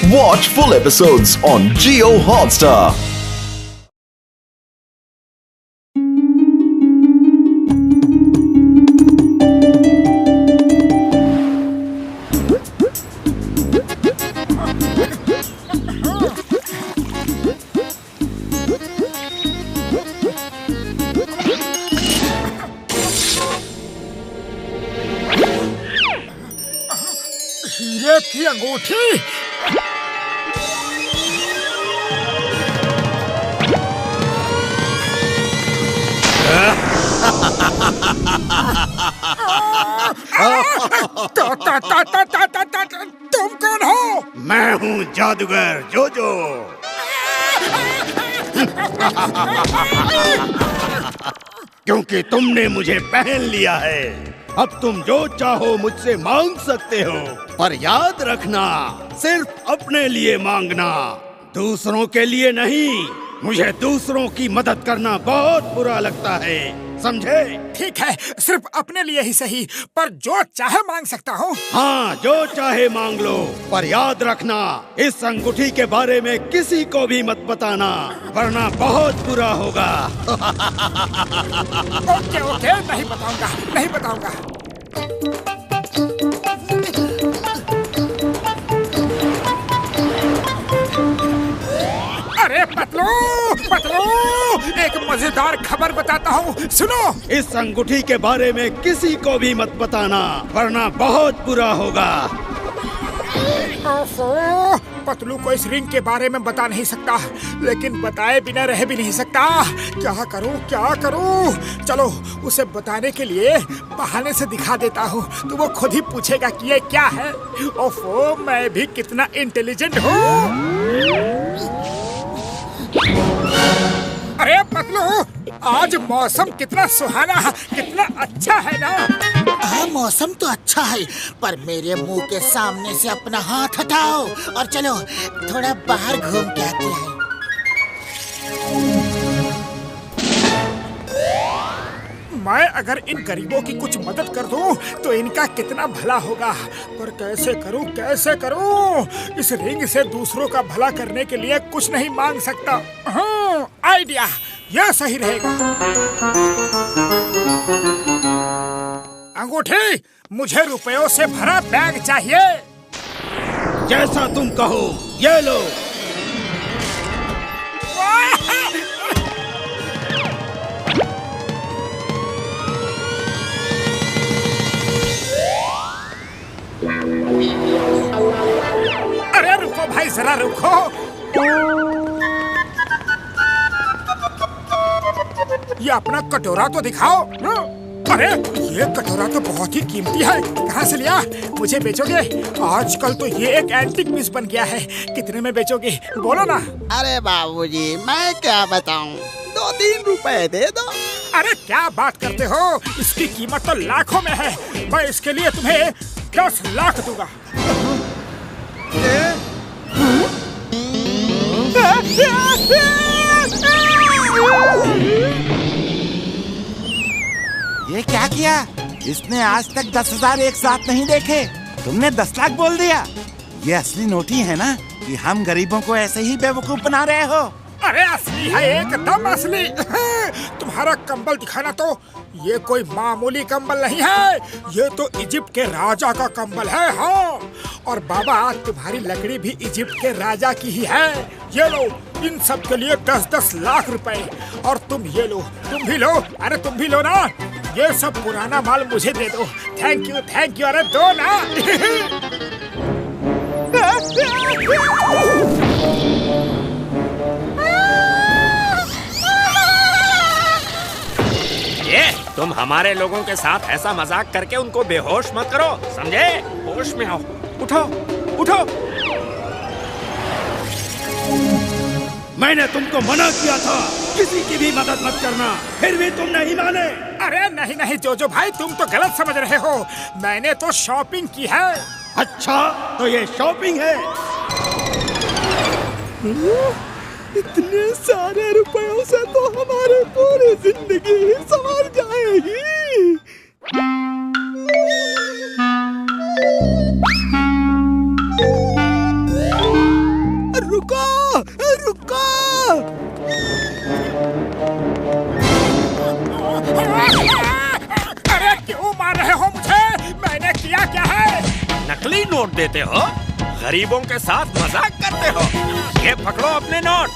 Watch full episodes on Jio Hotstar. हीरे की अंगूठी। तुम कौन हो? मैं हूँ जादूगर जोजो। क्योंकि तुमने मुझे पहन लिया है, अब तुम जो चाहो मुझसे मांग सकते हो, पर याद रखना सिर्फ अपने लिए मांगना, दूसरों के लिए नहीं। मुझे दूसरों की मदद करना बहुत बुरा लगता है, समझे? ठीक है, सिर्फ अपने लिए ही सही, पर जो चाहे मांग सकता हूँ। हाँ, जो चाहे मांग लो, पर याद रखना इस अंगूठी के बारे में किसी को भी मत बताना, वरना बहुत बुरा होगा। ओके ओके, नहीं बताऊंगा, नहीं बताऊंगा। अरे पतलू, पतलू, एक मजेदार खबर बताता हूँ, सुनो। इस अंगूठी के बारे में किसी को भी मत बताना, वरना बहुत बुरा होगा। ओफो, पतलू को इस रिंग के बारे में बता नहीं सकता, लेकिन बताए बिना रह भी नहीं सकता। क्या करूं, क्या करूं? चलो उसे बताने के लिए बहाने से दिखा देता हूँ, तो वो खुद ही पूछेगा कि ये क्या है। ओफो, मैं भी कितना इंटेलिजेंट हूँ। अरे पतलू, आज मौसम कितना सुहाना, कितना अच्छा है ना? हाँ, मौसम तो अच्छा है, पर मेरे मुंह के सामने से अपना हाथ हटाओ और चलो थोड़ा बाहर घूम के आते हैं। मैं अगर इन गरीबों की कुछ मदद कर दूं, तो इनका कितना भला होगा। पर कैसे करूं, कैसे करूं? इस रिंग से दूसरों का भला करने के लिए कुछ नहीं मांग सकता। हाँ, आइडिया, यह सही रहेगा। अंगूठी, मुझे रुपयों से भरा बैग चाहिए। जैसा तुम कहो, ये लो। अरे रुको भाई, जरा रुको। ये अपना कटोरा तो दिखाओ। अरे ये कटोरा तो बहुत ही कीमती है, कहाँ से लिया? मुझे बेचोगे? आजकल तो ये एक एंटीक पीस बन गया है। कितने में बेचोगे, बोलो ना। अरे बाबूजी, मैं क्या बताऊं, 2-3 रुपए दे दो। अरे क्या बात करते हो, इसकी कीमत तो लाखों में है। मैं इसके लिए तुम्हें 10 लाख दूंगा। ये क्या किया? इसने आज तक 10,000 एक साथ नहीं देखे, तुमने 10 लाख बोल दिया। ये असली नोट ही है ना, कि हम गरीबों को ऐसे ही बेवकूफ बना रहे हो? अरे असली है, एकदम असली। तुम्हारा कंबल दिखाना तो, ये कोई मामूली कंबल नहीं है, ये तो इजिप्ट के राजा का कंबल है। हाँ, और बाबा तुम्हारी लकड़ी भी इजिप्ट के राजा की ही है। ये लो, इन सब के लिए 10-10 लाख रुपए। और तुम ये लो, तुम भी लो। अरे तुम भी लो ना, ये सब पुराना माल मुझे दे दो। Thank you, thank you. अरे दो ना। ये तुम हमारे लोगों के साथ ऐसा मजाक करके उनको बेहोश मत करो, समझे? होश में आओ, उठो, उठो। मैंने तुमको मना किया था, किसी की भी मदद मत करना, फिर भी तुम नहीं माने। अरे नहीं नहीं जोजो भाई, तुम तो गलत समझ रहे हो। मैंने तो शॉपिंग की है। अच्छा, तो ये शॉपिंग है? इतने सारे रुपयों से तो हमारी पूरी जिंदगी ही संवर जाएगी। रुको रुको। अरे क्यों मार रहे हो मुझे? मैंने किया क्या है? नकली नोट देते हो, गरीबों के साथ मजाक करते हो। ये पकड़ो अपने नोट।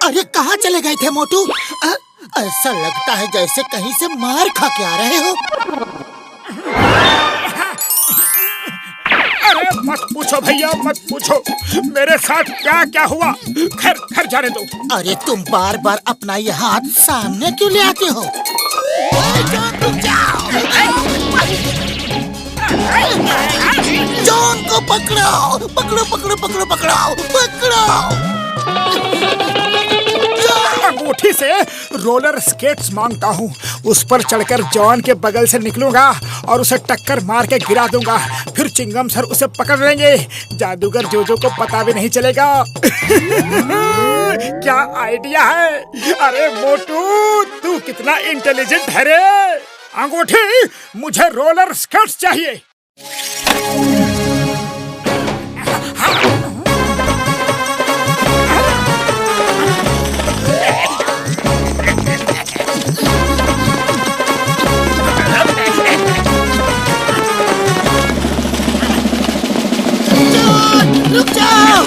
अरे कहाँ चले गए थे मोटू? ऐसा लगता है जैसे कहीं से मार खा के आ रहे हो। अरे मत पूछो भैया, मत पूछो मेरे साथ क्या क्या हुआ। घर जाने दो। अरे तुम बार बार अपना ये हाथ सामने क्यों ले आते हो? जॉन को पकड़ो, पकड़ो पकड़ो पकड़ो पकड़ो पकड़ो। अंगूठी से रोलर स्केट्स मांगता हूँ। उस पर चढ़कर जॉन के बगल से निकलूंगा और उसे टक्कर मार के गिरा दूंगा। फिर चिंगम सर उसे पकड़ लेंगे। जादूगर जोजो को पता भी नहीं चलेगा। क्या आइडिया है? अरे मोटू, तू कितना इंटेलिजेंट है रे। अंगूठी, मुझे रोलर स्केट्स चाहिए। रुक जाओ।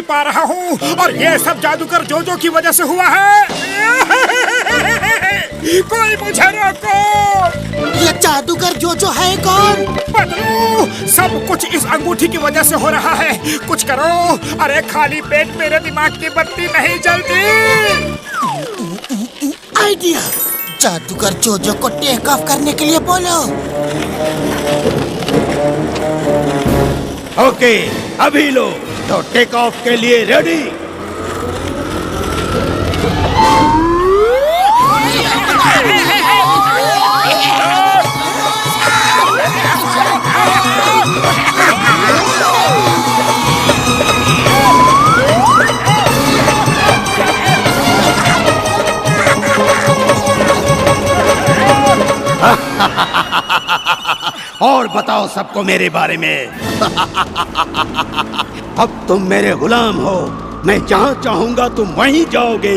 पा रहा हूँ और ये सब जादूगर जोजो की वजह से हुआ है। कोई मुझे रोको। ये जादूगर जोजो है कौन? बदलू, सब कुछ इस अंगूठी की वजह से हो रहा है। कुछ करो। अरे खाली पेट मेरे दिमाग की बत्ती नहीं जलती। आइडिया, जादूगर जोजो को टेक ऑफ करने के लिए बोलो। ओके, अभी लो तो टेक ऑफ के लिए रेडी। और बताओ सबको मेरे बारे में। अब तुम मेरे गुलाम हो। मैं जहाँ चाहूंगा तुम वहीं जाओगे।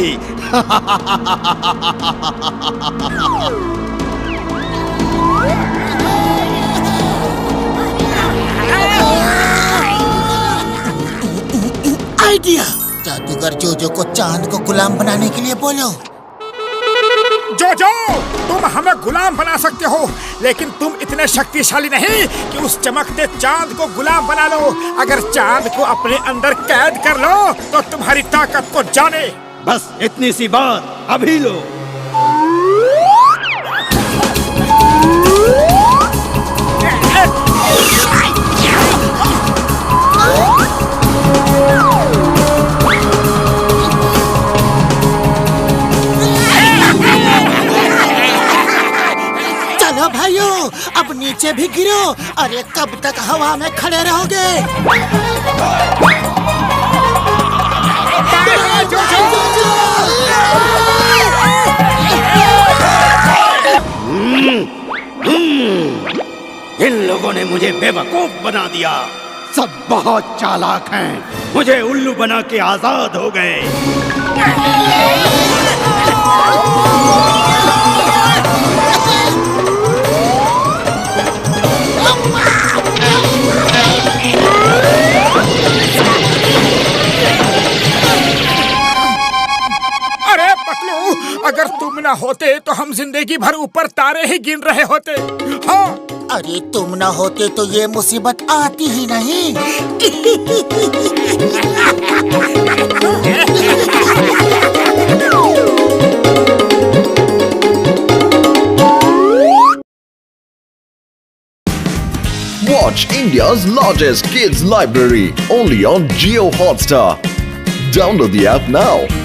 आइडिया, जादूगर जोजो को चांद को गुलाम बनाने के लिए बोलो। जोजो, तुम हमें गुलाम बना सकते हो, लेकिन तुम इतने शक्तिशाली नहीं कि उस चमकते चांद को गुलाम बना लो। अगर चांद को अपने अंदर कैद कर लो तो तुम्हारी ताकत को जाने। बस इतनी सी बात, अभी लो। भी गिरो। अरे कब तक हवा में खड़े रहोगे? इन लोगों ने मुझे बेवकूफ बना दिया। सब बहुत चालाक हैं। मुझे उल्लू बना के आजाद हो गए। अरे पतलू, अगर तुम ना होते तो हम जिंदगी भर ऊपर तारे ही गिन रहे होते। हाँ। अरे तुम ना होते तो ये मुसीबत आती ही नहीं। Watch India's largest kids library only on Jio Hotstar. Download the app now.